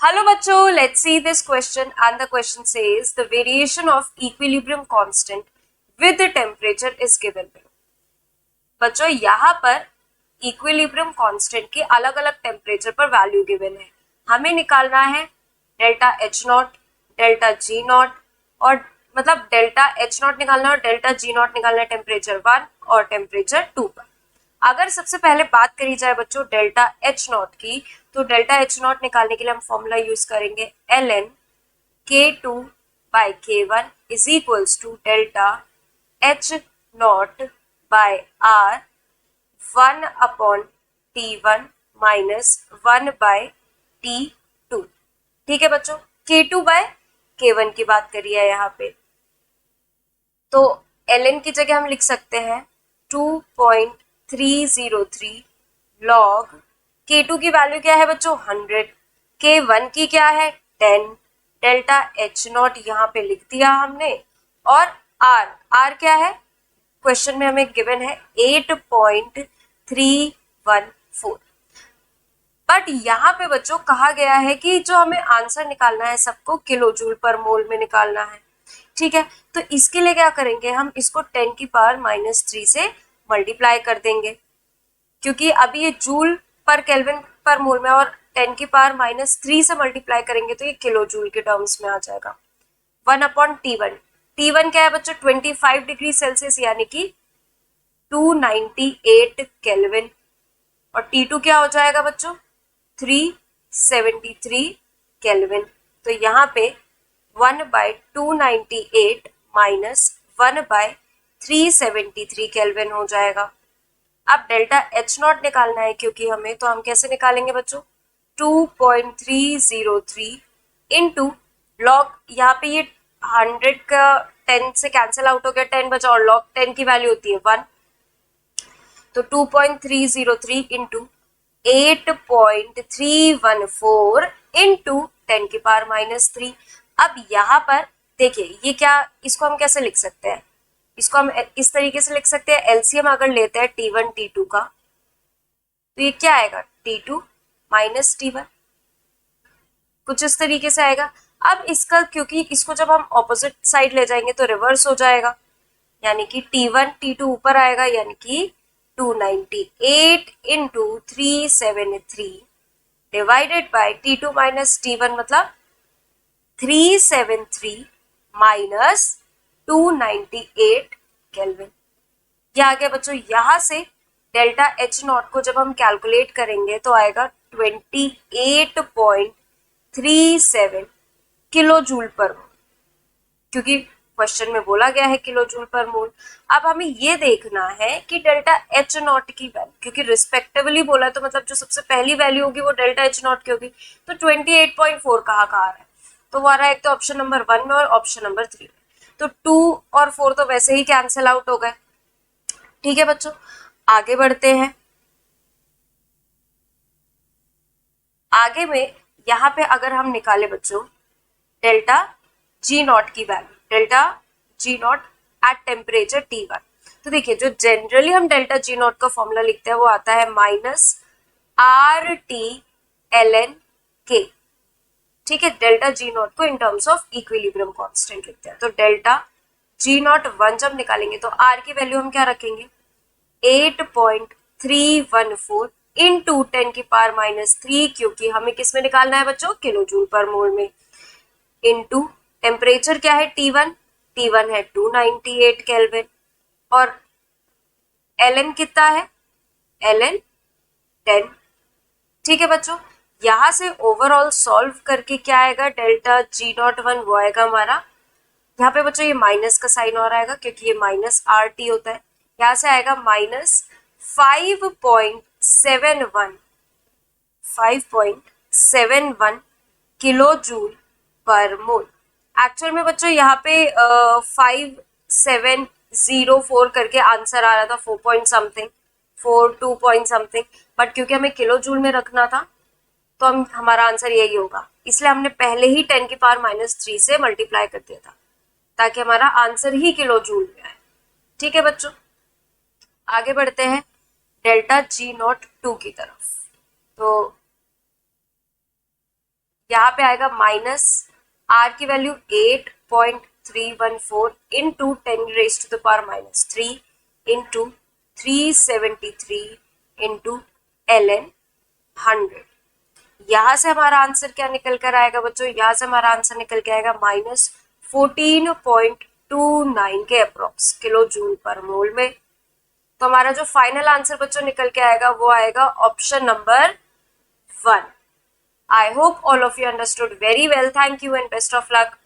Hello bachcho, let's see this question and the question says the variation of equilibrium constant with the temperature is given below. बच्चों यहाँ पर equilibrium constant की अलग अलग temperature पर value given है। हमें निकालना है delta H not, delta G not और मतलब डेल्टा एच नॉट निकालना है और डेल्टा जी नॉट निकालना है टेम्परेचर 1 और टेम्परेचर 2 पर। अगर सबसे पहले बात करी जाए बच्चों डेल्टा एच नॉट की, तो डेल्टा एच नॉट निकालने के लिए हम फॉर्मूला यूज करेंगे ln k2 by k1 is equals to delta H not by r 1 upon T1 minus 1 by T2। ठीक है बच्चों, k2 बाय k1 की बात करी है यहाँ पे, तो ln की जगह हम लिख सकते हैं 2.303 लॉग k2 की वैल्यू क्या है बच्चों 100, k1 की क्या है 10, डेल्टा एच नॉट यहाँ पे लिख दिया हमने और r क्या है क्वेश्चन में हमें गिवन है 8.314। बट यहाँ पे बच्चों कहा गया है कि जो हमें आंसर निकालना है सबको किलो जूल पर मोल में निकालना है। ठीक है, तो इसके लिए क्या करेंगे, हम इसको 10 की पावर -3 से मल्टीप्लाई कर देंगे, क्योंकि अभी ये जूल पर केल्विन पर मोल में और 10 की पावर -3 से मल्टीप्लाई करेंगे तो ये किलो जूल के टर्म्स में आ जाएगा। 1 अपॉन T1, T1 क्या है बच्चों 25 डिग्री सेल्सियस यानी कि 298 केल्विन और T2 क्या हो जाएगा बच्चों 373 केल्विन। तो यहाँ पे 1/298 माइनस 1/373 केल्विन हो जाएगा। अब डेल्टा एच नॉट निकालना है क्योंकि हमें, तो हम कैसे निकालेंगे बच्चों 2.303 इंटू लॉग, यहाँ पे ये 100 का 10 से कैंसिल आउट हो गया, 10 बचा और लॉग 10 की वैल्यू होती है 1, तो 2.303 इंटू 8.314 इंटू 10 की पावर -3। अब यहाँ पर देखिए ये क्या, इसको हम कैसे लिख सकते हैं, इसको हम इस तरीके से लिख सकते हैं, एलसीएम अगर लेते हैं T1 T2 का तो ये क्या आएगा T2 माइनस T1, कुछ इस तरीके से आएगा। अब इसका, क्योंकि इसको जब हम ऑपोजिट साइड ले जाएंगे तो रिवर्स हो जाएगा, यानी कि T1 T2 ऊपर आएगा, यानी कि 298 into 373 divided by T2 minus T1 मतलब 373 माइनस 298 केल्विन। ये आ गया बच्चों। यहां से डेल्टा एच नॉट को जब हम कैलकुलेट करेंगे तो आएगा 28.37 किलो जूल पर मोल, क्योंकि क्वेश्चन में बोला गया है किलो जूल पर मोल। अब हमें ये देखना है कि डेल्टा एच नॉट की वैल्यू, क्योंकि रिस्पेक्टिवली बोला तो मतलब जो सबसे पहली वैल्यू होगी वो डेल्टा एच नॉट की होगी, तो 28.4 कहाँ आ रहा है, तो वो आ रहा है एक तो ऑप्शन नंबर 1 में और ऑप्शन नंबर 3 में, तो 2 और 4 तो वैसे ही कैंसिल आउट हो गए। ठीक है बच्चों, आगे बढ़ते हैं। आगे में यहाँ पे अगर हम निकाले बच्चों डेल्टा जी नॉट की value, delta G not at temperature T1, तो देखिए जो जनरली हम डेल्टा जी नॉट का फॉर्मूला लिखते हैं वो आता है -RT ln K। ठीक है, डेल्टा जी नॉट को in terms of equilibrium constant लिखते हैं, तो डेल्टा जी नॉट 1 जब निकालेंगे तो R की वैल्यू हम क्या रखेंगे 8.314 इंटू 10 की पावर -3, क्योंकि हमें किस में निकालना है बच्चों किलो जूल पर मोल में, इंटू टेम्परेचर क्या है T1 है 298 केल्विन और ln कितना है ln 10। ठीक है बच्चों, यहां से ओवरऑल सॉल्व करके क्या आएगा डेल्टा जी नॉट 1 वो आएगा हमारा, यहाँ पे बच्चों ये माइनस का साइन और आएगा क्योंकि ये -RT होता है, यहाँ से आएगा -5.71 किलो जूल पर मोल। एक्चुअल में बच्चों यहाँ पे 5704 करके आंसर आ रहा था, 4 point something 42 point something, but क्योंकि हमें किलो जूल में रखना था तो हम हमारा आंसर यही होगा, इसलिए हमने पहले ही 10 की पावर -3 से मल्टीप्लाई कर दिया था ताकि हमारा आंसर ही किलो जूल में आए। ठीक है बच्चों, आगे बढ़ते हैं डेल्टा जी नॉट 2 की तरफ। तो यहाँ पे आएगा माइनस आर की value 8.314 into 10⁻³ into 373 into ln 100। यहां से हमारा आंसर क्या निकल कर आएगा बच्चों? यहां से हमारा आंसर निकल के आएगा -14.29 के अप्रोक्स किलो जूल पर मोल में। तो हमारा जो फाइनल आंसर बच्चों निकल के आएगा वो आएगा option number 1। I hope all of you understood very well. Thank you and best of luck.